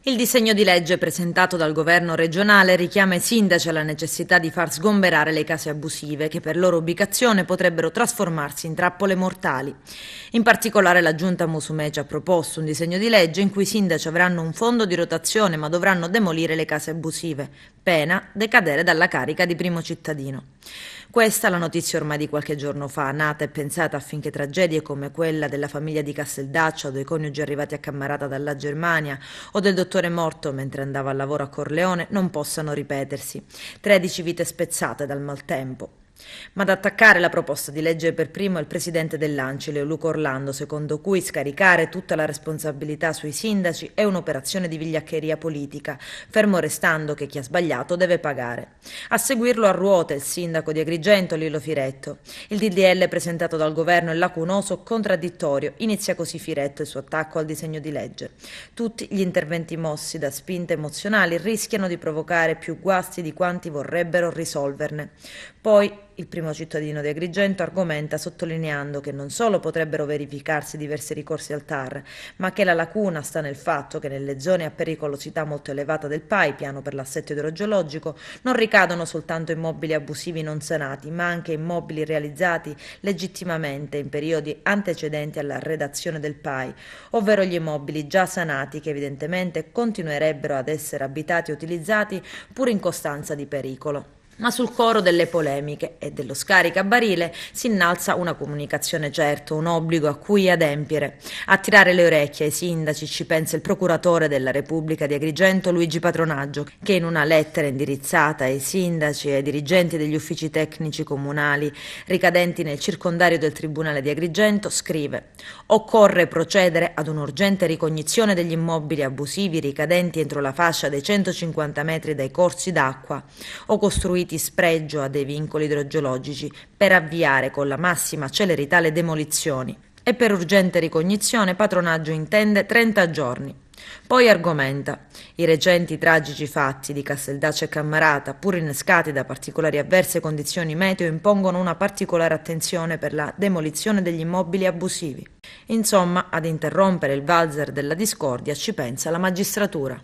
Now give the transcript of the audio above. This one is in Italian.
Il disegno di legge presentato dal governo regionale richiama i sindaci alla necessità di far sgomberare le case abusive che per loro ubicazione potrebbero trasformarsi in trappole mortali. In particolare la giunta Musumeci ha proposto un disegno di legge in cui i sindaci avranno un fondo di rotazione ma dovranno demolire le case abusive, pena decadere dalla carica di primo cittadino. Questa è la notizia ormai di qualche giorno fa, nata e pensata affinché tragedie come quella della famiglia di Casteldaccia o dei coniugi arrivati a Cammarata dalla Germania o del dottore morto mentre andava al lavoro a Corleone non possano ripetersi. 13 vite spezzate dal maltempo. Ma ad attaccare la proposta di legge per primo è il presidente dell'Ancile, Luca Orlando, secondo cui scaricare tutta la responsabilità sui sindaci è un'operazione di vigliaccheria politica, fermo restando che chi ha sbagliato deve pagare. A seguirlo a ruota il sindaco di Agrigento, Lillo Firetto. Il DDL presentato dal governo è lacunoso, contraddittorio, inizia così Firetto il suo attacco al disegno di legge. Tutti gli interventi mossi da spinte emozionali rischiano di provocare più guasti di quanti vorrebbero risolverne. Poi il primo cittadino di Agrigento argomenta sottolineando che non solo potrebbero verificarsi diversi ricorsi al TAR, ma che la lacuna sta nel fatto che nelle zone a pericolosità molto elevata del PAI, piano per l'assetto idrogeologico, non ricadono soltanto immobili abusivi non sanati, ma anche immobili realizzati legittimamente in periodi antecedenti alla redazione del PAI, ovvero gli immobili già sanati che evidentemente continuerebbero ad essere abitati e utilizzati pur in costanza di pericolo. Ma sul coro delle polemiche e dello scaricabarile si innalza una comunicazione certa, un obbligo a cui adempiere. A tirare le orecchie ai sindaci ci pensa il procuratore della Repubblica di Agrigento Luigi Patronaggio, che in una lettera indirizzata ai sindaci e ai dirigenti degli uffici tecnici comunali ricadenti nel circondario del Tribunale di Agrigento scrive: «Occorre procedere ad un'urgente ricognizione degli immobili abusivi ricadenti entro la fascia dei 150 metri dai corsi d'acqua o costruiti spregio a dei vincoli idrogeologici per avviare con la massima celerità le demolizioni». E per urgente ricognizione Patronaggio intende 30 giorni. Poi argomenta: i recenti tragici fatti di Casteldaccia e Cammarata, pur innescati da particolari avverse condizioni meteo, impongono una particolare attenzione per la demolizione degli immobili abusivi. Insomma, ad interrompere il valzer della discordia ci pensa la magistratura.